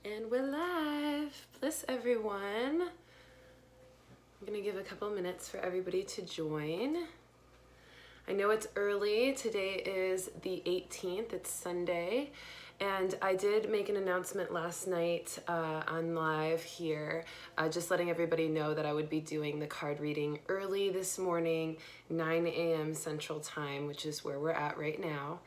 And we're live. Bliss, everyone. I'm gonna give a couple minutes for everybody to join. I know it's early. Today is the 18th, it's Sunday. And I did make an announcement last night on live here, just letting everybody know that I would be doing the card reading early this morning, 9 a.m. Central Time, which is where we're at right now.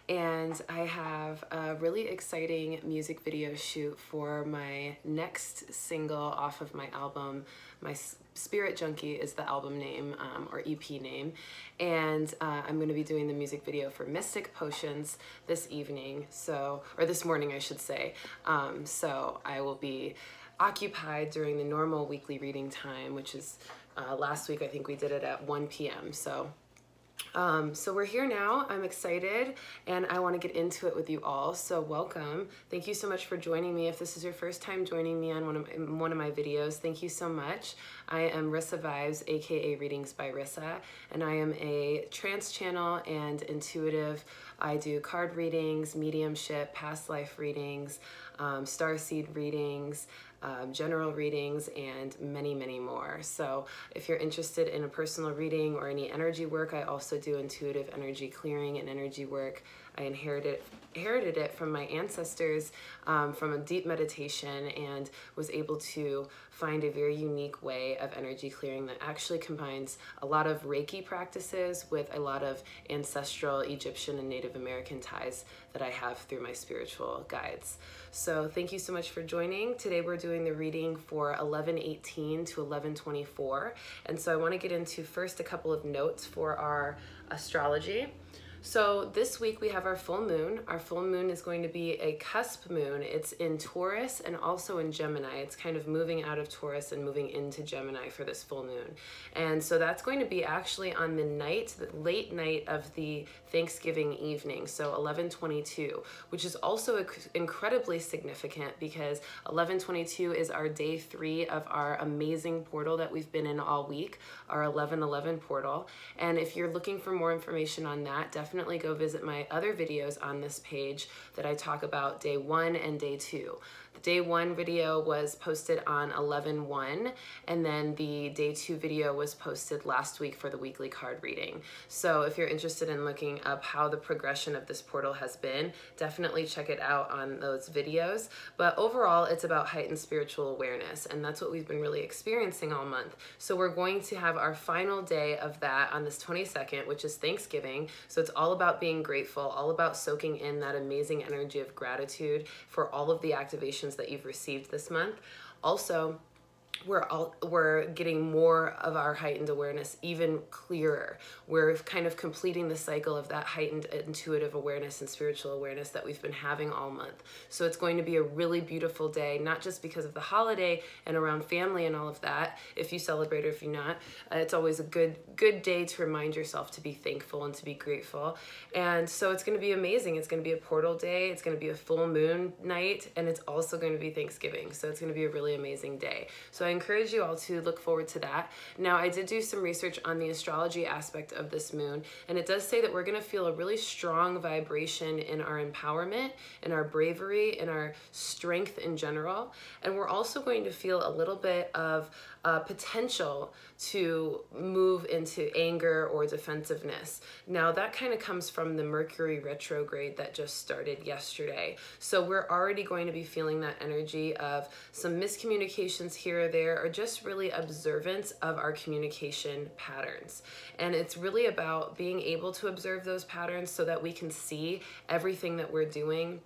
And I have a really exciting music video shoot for my next single off of my album. My Spirit Junkie is the album name or EP name. And I'm going to be doing the music video for Mystic Potions this evening, or this morning I should say. So I will be occupied during the normal weekly reading time, which is last week I think we did it at 1 p.m. So we're here now. I'm excited and I want to get into it with you all. So welcome. Thank you so much for joining me. If this is your first time joining me on one of my videos, thank you so much. I am Rissa Vibes, aka Readings by Rissa, and I am a trance channel and intuitive. I do card readings, mediumship, past life readings, starseed readings, general readings, and many, many more. So if you're interested in a personal reading or any energy work, I also do intuitive energy clearing and energy work. I inherited it from my ancestors from a deep meditation, and was able to find a very unique way of energy clearing that actually combines a lot of Reiki practices with a lot of ancestral Egyptian and Native American ties that I have through my spiritual guides. So thank you so much for joining. Today we're doing the reading for 11/18 to 11/24. And so I want to get into first a couple of notes for our astrology. So this week we have our full moon. Our full moon is going to be a cusp moon. It's in Taurus and also in Gemini. It's kind of moving out of Taurus and moving into Gemini for this full moon. And so that's going to be actually on the late night of the Thanksgiving evening, so 11/22, which is also incredibly significant because 11/22 is our day 3 of our amazing portal that we've been in all week, our 11/11 portal. And if you're looking for more information on that, definitely go visit my other videos on this page that I talk about day 1 and day 2. The day 1 video was posted on 11/1, and then the day 2 video was posted last week for the weekly card reading. So if you're interested in looking up how the progression of this portal has been, definitely check it out on those videos. But overall, it's about heightened spiritual awareness, and that's what we've been really experiencing all month. So we're going to have our final day of that on this 22nd, which is Thanksgiving. So it's all about being grateful, all about soaking in that amazing energy of gratitude for all of the activations that you've received this month. Also, we're getting more of our heightened awareness even clearer. We're kind of completing the cycle of that heightened intuitive awareness and spiritual awareness that we've been having all month. So it's going to be a really beautiful day, not just because of the holiday and around family and all of that, if you celebrate or if you're not. It's always a good day to remind yourself to be thankful and to be grateful. And so it's going to be amazing. It's going to be a portal day, it's going to be a full moon night, and it's also going to be Thanksgiving. So it's going to be a really amazing day. So I encourage you all to look forward to that. Now, I did do some research on the astrology aspect of this moon, and it does say that we're going to feel a really strong vibration in our empowerment, in our bravery, in our strength in general. And we're also going to feel a little bit of potential to move into anger or defensiveness. Now, that kind of comes from the Mercury retrograde that just started yesterday. So we're already going to be feeling that energy of some miscommunications here or there, or just really observance of our communication patterns. And it's really about being able to observe those patterns so that we can see everything that we're doing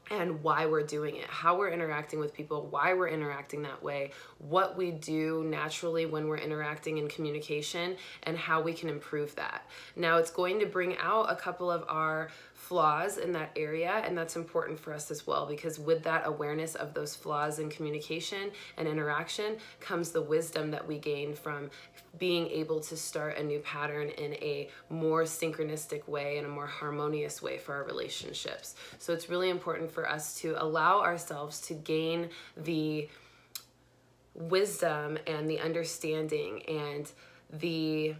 and why we're doing it, how we're interacting with people, why we're interacting that way, what we do naturally when we're interacting in communication, and how we can improve that. Now, it's going to bring out a couple of our flaws in that area, and that's important for us as well, because with that awareness of those flaws in communication and interaction comes the wisdom that we gain from being able to start a new pattern in a more synchronistic way and a more harmonious way for our relationships. So it's really important for us to allow ourselves to gain the wisdom and the understanding and the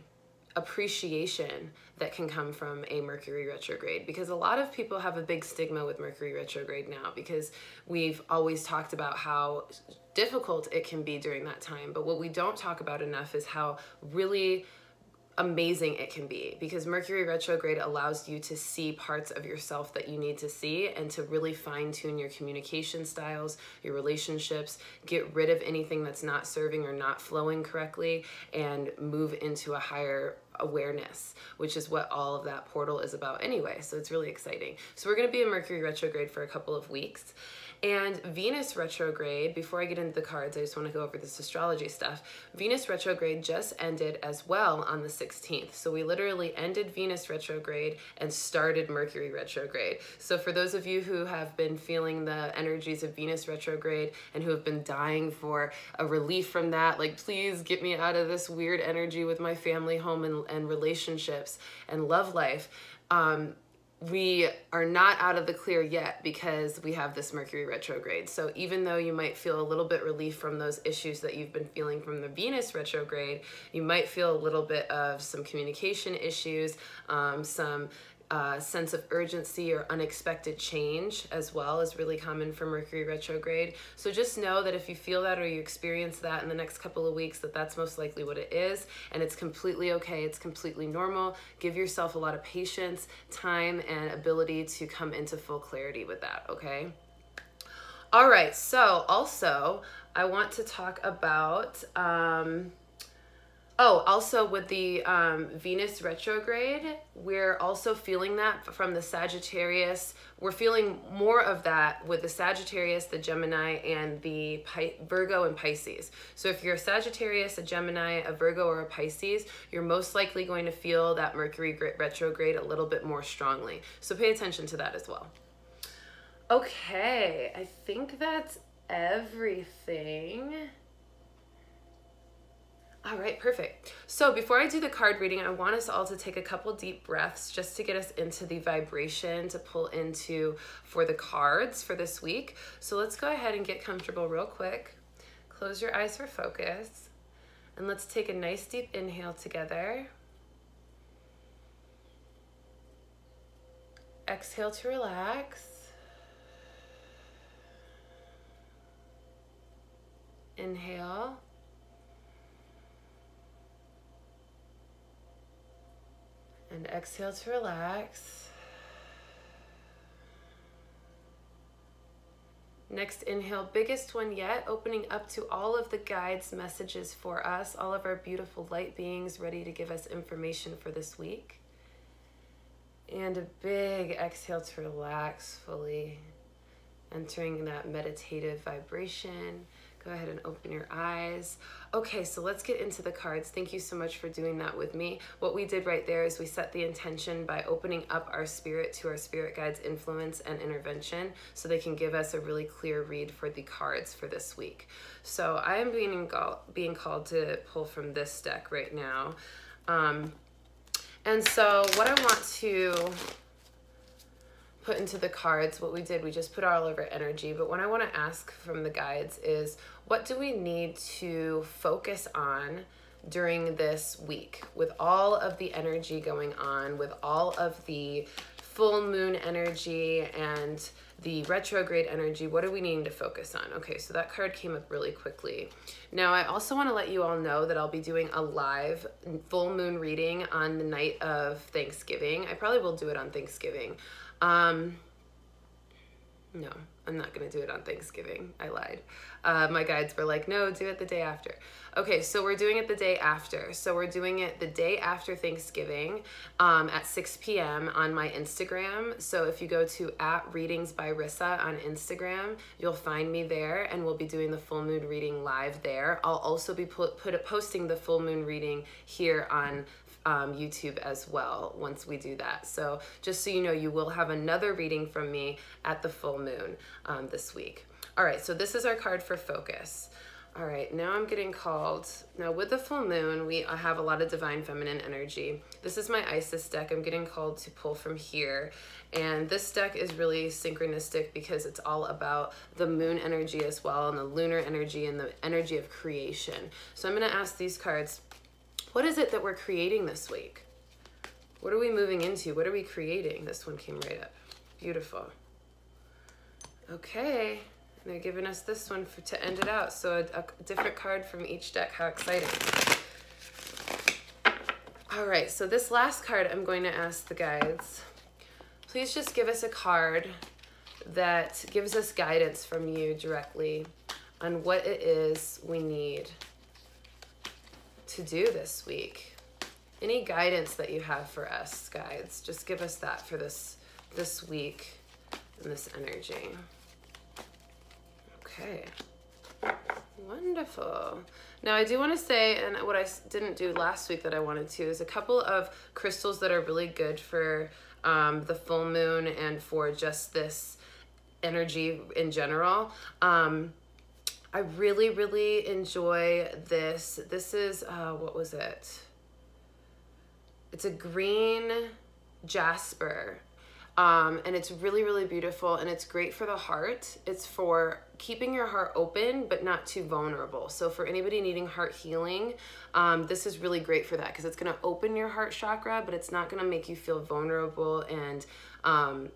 appreciation that can come from a Mercury retrograde, because a lot of people have a big stigma with Mercury retrograde now, because we've always talked about how difficult it can be during that time. But what we don't talk about enough is how really amazing it can be, because Mercury retrograde allows you to see parts of yourself that you need to see, and to really fine-tune your communication styles, your relationships, get rid of anything that's not serving or not flowing correctly, and move into a higher awareness, which is what all of that portal is about anyway. So it's really exciting. So we're going to be in Mercury retrograde for a couple of weeks. And Venus retrograde, before I get into the cards, I just want to go over this astrology stuff. Venus retrograde just ended as well on the 16th. So we literally ended Venus retrograde and started Mercury retrograde. So for those of you who have been feeling the energies of Venus retrograde and who have been dying for a relief from that, like, please get me out of this weird energy with my family, home, and relationships and love life, we are not out of the clear yet, because we have this Mercury retrograde. So even though you might feel a little bit relief from those issues that you've been feeling from the Venus retrograde, you might feel a little bit of some communication issues, some sense of urgency or unexpected change as well is really common for Mercury retrograde. So just know that if you feel that or you experience that in the next couple of weeks, that that's most likely what it is, and it's completely okay. It's completely normal. Give yourself a lot of patience, time, and ability to come into full clarity with that, okay? All right, so also I want to talk about also with the Venus retrograde, we're also feeling that from the Sagittarius. We're feeling more of that with the Sagittarius, the Gemini, and the Virgo and Pisces. So if you're a Sagittarius, a Gemini, a Virgo, or a Pisces, you're most likely going to feel that Mercury retrograde a little bit more strongly. So pay attention to that as well. Okay, I think that's everything. All right, perfect. So before I do the card reading, I want us all to take a couple deep breaths just to get us into the vibration to pull into for the cards for this week. So let's go ahead and get comfortable real quick. Close your eyes for focus. And let's take a nice deep inhale together. Exhale to relax. Inhale. And exhale to relax. Next inhale, biggest one yet, opening up to all of the guides, messages for us, all of our beautiful light beings ready to give us information for this week. And a big exhale to relax fully, entering that meditative vibration. Go ahead and open your eyes. Okay, so let's get into the cards. Thank you so much for doing that with me. What we did right there is we set the intention by opening up our spirit to our spirit guides' influence and intervention, so they can give us a really clear read for the cards for this week. So I am being called to pull from this deck right now. And so what I want to put into the cards, what we did, we just put all of our energy, but what I want to ask from the guides is, what do we need to focus on during this week with all of the energy going on, with all of the full moon energy and the retrograde energy? What are we needing to focus on? Okay, so that card came up really quickly. Now, I also want to let you all know that I'll be doing a live full moon reading on the night of Thanksgiving. I probably will do it on Thanksgiving. No, I'm not going to do it on Thanksgiving. I lied. My guides were like, no, do it the day after. Okay, so we're doing it the day after. So we're doing it the day after Thanksgiving at 6 p.m. on my Instagram. So if you go to @readingsbyrissa on Instagram, you'll find me there, and we'll be doing the full moon reading live there. I'll also be posting the full moon reading here on YouTube as well once we do that. So just so you know, you will have another reading from me at the full moon this week. All right, so this is our card for focus. All right, now I'm getting called. Now with the full moon, I have a lot of divine feminine energy. This is my Isis deck. I'm getting called to pull from here. And this deck is really synchronistic because it's all about the moon energy as well, and the lunar energy and the energy of creation. So I'm gonna ask these cards What is it that we're creating this week? What are we moving into? What are we creating? This one came right up. Beautiful. Okay, and they're giving us this one to end it out. So a different card from each deck. How exciting. All right, so this last card, I'm going to ask the guides, please just give us a card that gives us guidance from you directly on what it is we need to do this week. Any guidance that you have for us, guides, just give us that for this week and this energy. Okay, wonderful. Now I do want to say, and what I didn't do last week that I wanted to, is a couple of crystals that are really good for the full moon and for just this energy in general. I really, really enjoy this. This is, what was it? It's a green jasper. And it's really, really beautiful, and it's great for the heart. It's for keeping your heart open, but not too vulnerable. So for anybody needing heart healing, this is really great for that, because it's going to open your heart chakra, but it's not going to make you feel vulnerable and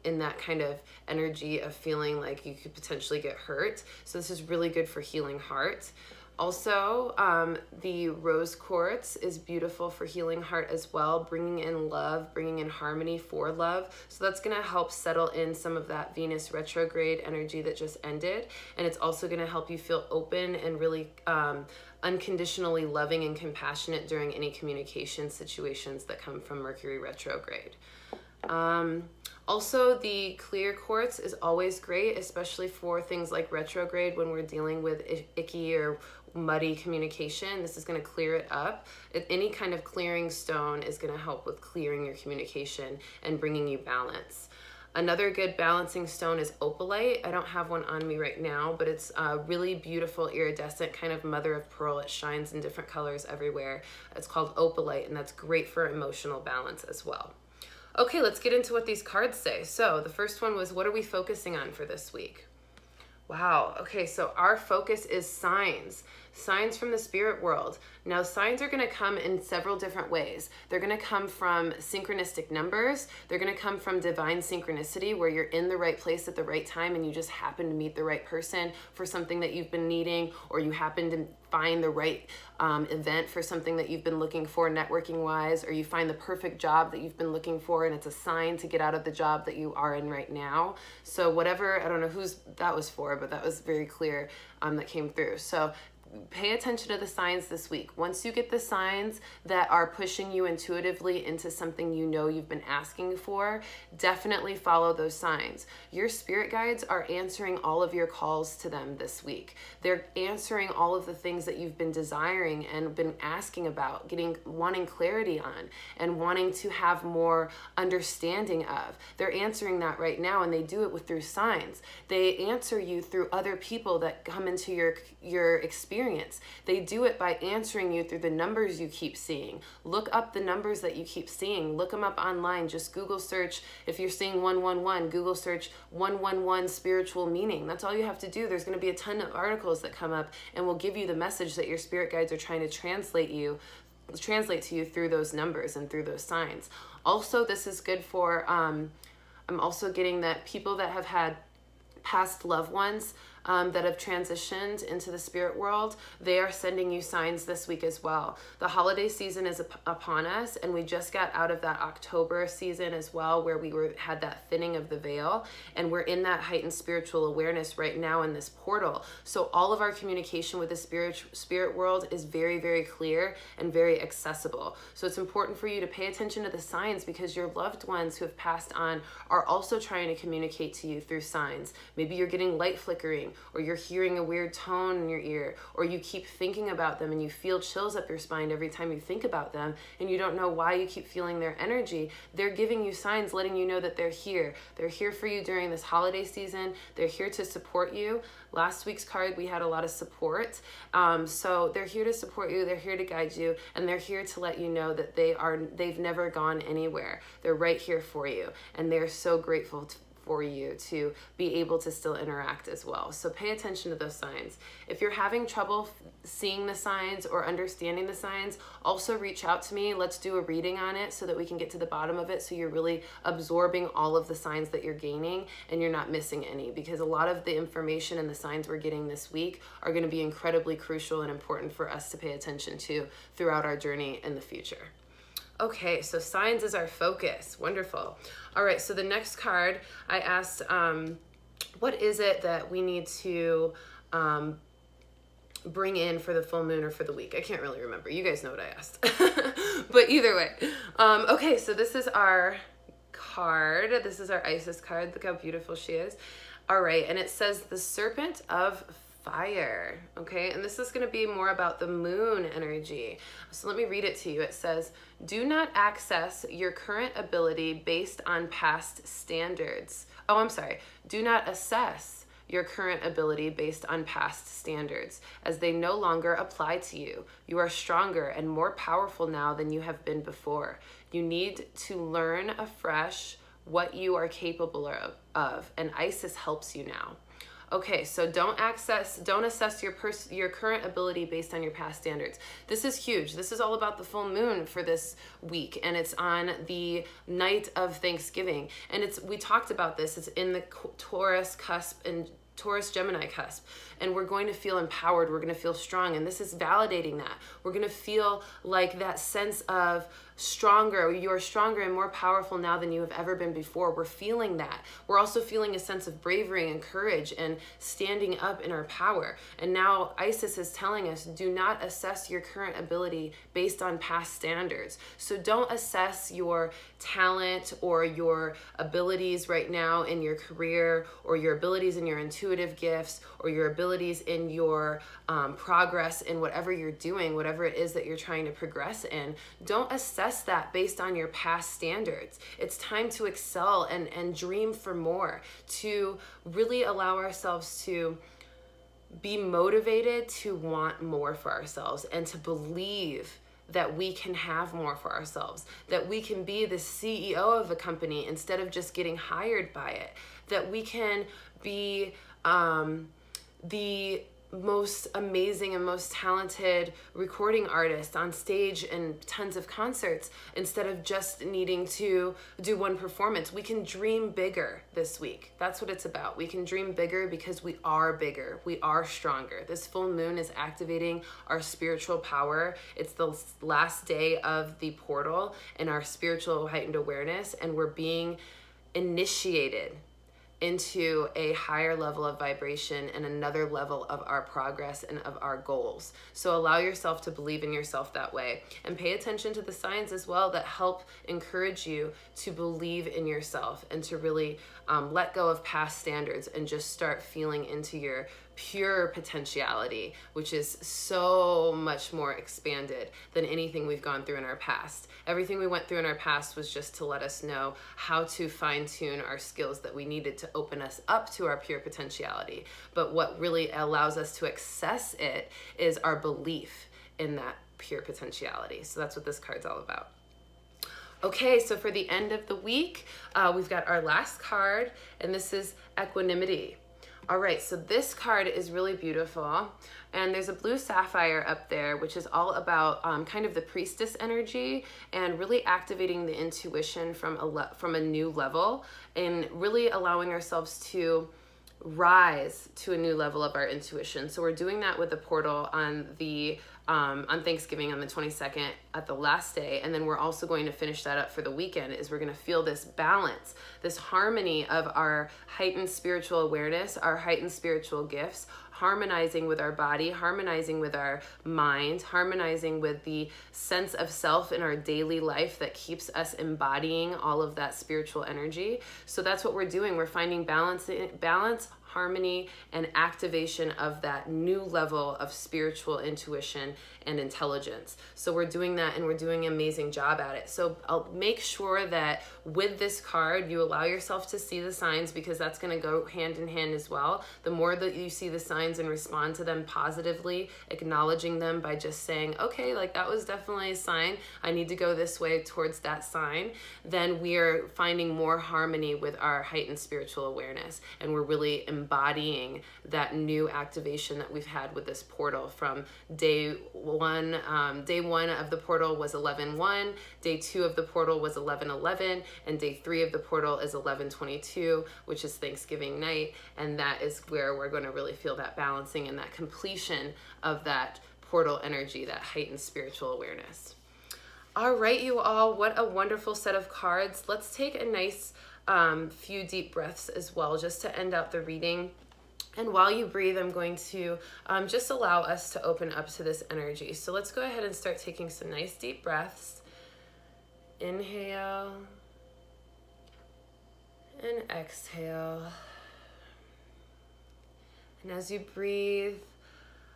in that kind of energy of feeling like you could potentially get hurt. So this is really good for healing heart. Also, the rose quartz is beautiful for healing heart as well, bringing in love, bringing in harmony for love. So that's going to help settle in some of that Venus retrograde energy that just ended. And it's also going to help you feel open and really unconditionally loving and compassionate during any communication situations that come from Mercury retrograde. Also, the clear quartz is always great, especially for things like retrograde when we're dealing with icky or muddy communication. This is going to clear it up. Any kind of clearing stone is going to help with clearing your communication and bringing you balance. Another good balancing stone is opalite. I don't have one on me right now, but it's a really beautiful iridescent kind of mother of pearl. It shines in different colors everywhere. It's called opalite, and that's great for emotional balance as well. Okay, let's get into what these cards say. So the first one was, what are we focusing on for this week? Wow, okay, so our focus is signs. Signs from the spirit world. Now, signs are going to come in several different ways. They're going to come from synchronistic numbers. They're going to come from divine synchronicity, where you're in the right place at the right time and you just happen to meet the right person for something that you've been needing, or you happen to find the right event for something that you've been looking for networking wise, or you find the perfect job that you've been looking for and it's a sign to get out of the job that you are in right now. So whatever, I don't know whose that was for, but that was very clear that came through. So pay attention to the signs this week. Once you get the signs that are pushing you intuitively into something you know you've been asking for, definitely follow those signs. Your spirit guides are answering all of your calls to them this week. They're answering all of the things that you've been desiring and been asking about, wanting clarity on, and wanting to have more understanding of. They're answering that right now, and they do it through signs. They answer you through other people that come into your experience. They do it by answering you through the numbers you keep seeing. Look up the numbers that you keep seeing. Look them up online. Just Google search, if you're seeing 111, Google search 111 spiritual meaning. That's all you have to do. There's going to be a ton of articles that come up and will give you the message that your spirit guides are trying to translate to you through those numbers and through those signs. Also, this is good for, I'm also getting that people that have had past loved ones that have transitioned into the spirit world, they are sending you signs this week as well. The holiday season is upon us, and we just got out of that October season as well, where we had that thinning of the veil, and we're in that heightened spiritual awareness right now in this portal. So all of our communication with the spirit world is very, very clear and very accessible. So it's important for you to pay attention to the signs, because your loved ones who have passed on are also trying to communicate to you through signs. Maybe you're getting light flickering, or you're hearing a weird tone in your ear, or you keep thinking about them and you feel chills up your spine every time you think about them, and you don't know why you keep feeling their energy. They're giving you signs, letting you know that they're here. They're here for you during this holiday season. They're here to support you. Last week's card, we had a lot of support. So they're here to support you. They're here to guide you, and they're here to let you know that they've never gone anywhere. They're right here for you, and they're so grateful for you to be able to still interact as well. So pay attention to those signs. If you're having trouble seeing the signs or understanding the signs, also reach out to me. Let's do a reading on it so that we can get to the bottom of it, so you're really absorbing all of the signs that you're gaining and you're not missing any, because a lot of the information and the signs we're getting this week are going to be incredibly crucial and important for us to pay attention to throughout our journey in the future. Okay, so signs is our focus. Wonderful. All right, so the next card, I asked, what is it that we need to bring in for the full moon or for the week? I can't really remember. You guys know what I asked. But either way. Okay, so this is our card. This is our Isis card. Look how beautiful she is. All right, and it says the Serpent of Fire. Okay, and this is going to be more about the moon energy. So let me read it to you. It says, do not access your current ability based on past standards. Oh, I'm sorry. Do not assess your current ability based on past standards, as they no longer apply to you. You are stronger and more powerful now than you have been before. You need to learn afresh what you are capable of, and Isis helps you now. Okay, so don't assess your current ability based on your past standards. This is huge. This is all about the full moon for this week, and it's on the night of Thanksgiving. And we talked about this. It's in the Taurus cusp and Taurus Gemini cusp, and we're going to feel empowered. We're going to feel strong, and this is validating that. We're going to feel like that sense of stronger. You're stronger and more powerful now than you have ever been before. We're feeling that. We're also feeling a sense of bravery and courage and standing up in our power. And now Isis is telling us, do not assess your current ability based on past standards. So don't assess your talent or your abilities right now in your career, or your abilities in your intuitive gifts, or your abilities in your progress in whatever you're doing, whatever it is that you're trying to progress in. Don't assess that based on your past standards. It's time to excel and dream for more, to really allow ourselves to be motivated to want more for ourselves, and to believe that we can have more for ourselves, that we can be the CEO of a company instead of just getting hired by it, that we can be the most amazing and most talented recording artist on stage in tons of concerts instead of just needing to do one performance. We can dream bigger this week. That's what it's about. We can dream bigger because we are bigger. We are stronger. This full moon is activating our spiritual power. It's the last day of the portal in our spiritual heightened awareness, and we're being initiated into a higher level of vibration and another level of our progress and of our goals. So allow yourself to believe in yourself that way, and pay attention to the signs as well that help encourage you to believe in yourself and to really let go of past standards and just start feeling into your pure potentiality, which is so much more expanded than anything we've gone through in our past. Everything we went through in our past was just to let us know how to fine-tune our skills that we needed to open us up to our pure potentiality. But what really allows us to access it is our belief in that pure potentiality. So that's what this card's all about. Okay, so for the end of the week, we've got our last card, and this is Equanimity. All right, so this card is really beautiful, and there's a blue sapphire up there, which is all about kind of the priestess energy and really activating the intuition from a new level, and really allowing ourselves to rise to a new level of our intuition. So we're doing that with the portal on Thanksgiving on the 22nd at the last day, and then we're also going to finish that up for the weekend. Is we're going to feel this balance, this harmony of our heightened spiritual awareness, our heightened spiritual gifts, harmonizing with our body, harmonizing with our mind, harmonizing with the sense of self in our daily life that keeps us embodying all of that spiritual energy. So that's what we're doing. We're finding balance, harmony, and activation of that new level of spiritual intuition and intelligence. So we're doing that, and we're doing an amazing job at it. So I'll make sure that with this card, you allow yourself to see the signs, because that's going to go hand in hand as well. The more that you see the signs and respond to them positively, acknowledging them by just saying, okay, like that was definitely a sign, I need to go this way towards that sign, then we are finding more harmony with our heightened spiritual awareness, and we're really embodying that new activation that we've had with this portal from day one. Day one of the portal was 11-1, day 2 of the portal was 11-11, and day 3 of the portal is 11-22, which is Thanksgiving night, and that is where we're going to really feel that balancing and that completion of that portal energy, that heightened spiritual awareness. All right, you all, what a wonderful set of cards. Let's take a nice few deep breaths as well, just to end out the reading. And while you breathe, I'm going to just allow us to open up to this energy. So let's go ahead and start taking some nice deep breaths. Inhale and exhale. And as you breathe,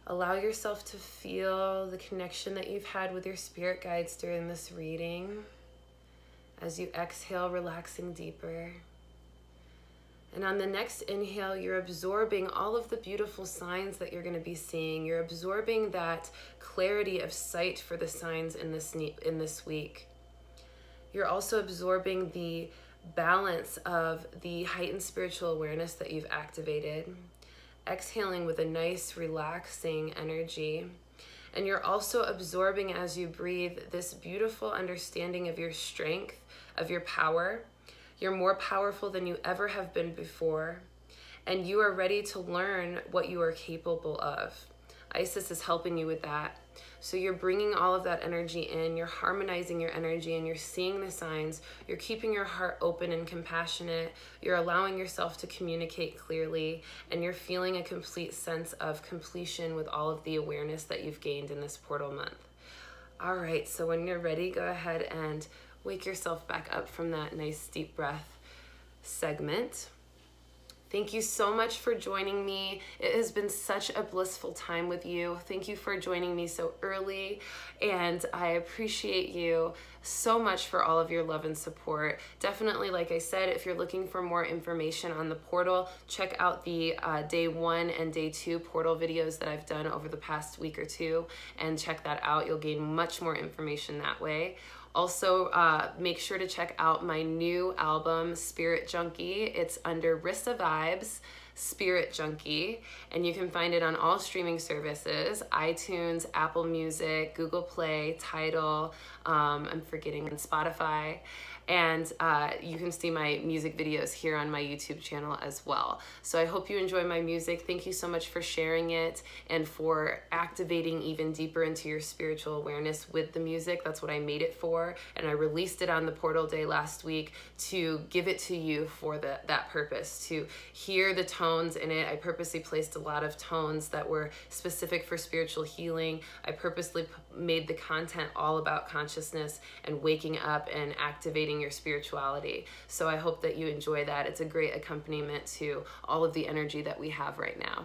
allow yourself to feel the connection that you've had with your spirit guides during this reading. As you exhale, relaxing deeper. And on the next inhale, you're absorbing all of the beautiful signs that you're going to be seeing. You're absorbing that clarity of sight for the signs in this week. You're also absorbing the balance of the heightened spiritual awareness that you've activated. Exhaling with a nice, relaxing energy. And you're also absorbing, as you breathe, this beautiful understanding of your strength, of your power. You're more powerful than you ever have been before, and you are ready to learn what you are capable of. Isis is helping you with that. So you're bringing all of that energy in, you're harmonizing your energy, and you're seeing the signs. You're keeping your heart open and compassionate. You're allowing yourself to communicate clearly, and you're feeling a complete sense of completion with all of the awareness that you've gained in this portal month. All right, so when you're ready, go ahead and wake yourself back up from that nice deep breath segment. Thank you so much for joining me. It has been such a blissful time with you. Thank you for joining me so early, and I appreciate you so much for all of your love and support. Definitely, like I said, if you're looking for more information on the portal, check out the day 1 and day 2 portal videos that I've done over the past week or two, and check that out. You'll gain much more information that way. Also, make sure to check out my new album, Spirit Junkie. It's under Rissa Vibes, Spirit Junkie, and you can find it on all streaming services: iTunes, Apple Music, Google Play, Tidal, I'm forgetting, and Spotify. And you can see my music videos here on my YouTube channel as well. So I hope you enjoy my music. Thank you so much for sharing it and for activating even deeper into your spiritual awareness with the music. That's what I made it for. And I released it on the portal day last week to give it to you for that purpose, to hear the tones in it. I purposely placed a lot of tones that were specific for spiritual healing. I purposely made the content all about consciousness and waking up and activating your spirituality. So I hope that you enjoy that. It's a great accompaniment to all of the energy that we have right now.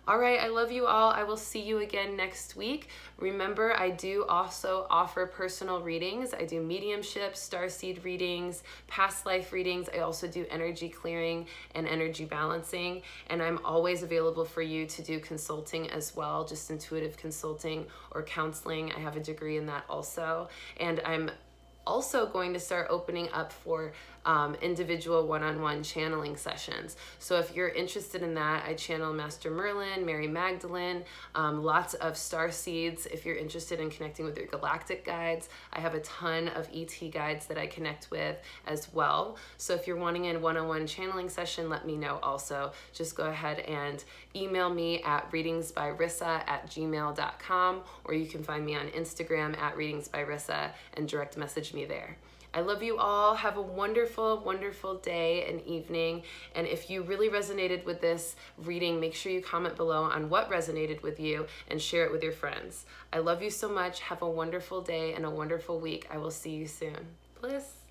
All right, I love you all. I will see you again next week. Remember, I do also offer personal readings. I do mediumship, starseed readings, past life readings. I also do energy clearing and energy balancing. And I'm always available for you to do consulting as well, just intuitive consulting or counseling. I have a degree in that also. And I'm also going to start opening up for individual one-on-one channeling sessions. So if you're interested in that, I channel Master Merlin, Mary Magdalene, lots of star seeds. If you're interested in connecting with your galactic guides, I have a ton of ET guides that I connect with as well. So if you're wanting a one-on-one channeling session, let me know also. Just go ahead and email me at readingsbyrissa@gmail.com, or you can find me on Instagram at readingsbyrissa and direct message me there. I love you all. Have a wonderful, wonderful day and evening. And if you really resonated with this reading, make sure you comment below on what resonated with you and share it with your friends. I love you so much. Have a wonderful day and a wonderful week. I will see you soon. Bliss.